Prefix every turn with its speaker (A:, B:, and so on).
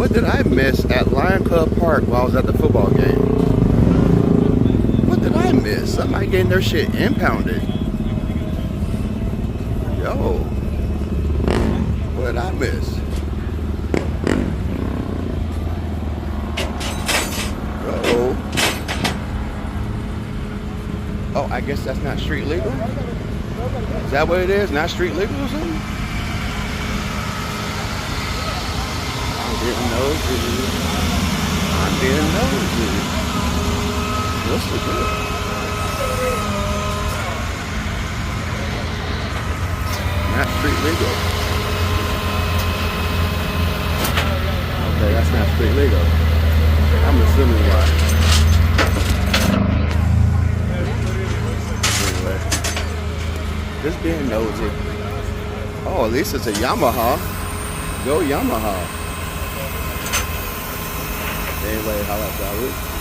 A: What did I miss at Lion Club Park while I was at the football game? What did I miss? Somebody getting their shit impounded. Yo. What did I miss? Uh-oh. Oh, I guess that's not street legal? Is that what it is? Not street legal or something? I'm getting nosy. I'm getting nosy. What's the deal? Not street legal. Okay, that's not street legal. I'm assuming why. Anyway, just being nosy. Oh, at least it's a Yamaha. Go Yamaha. Anyway, how about that?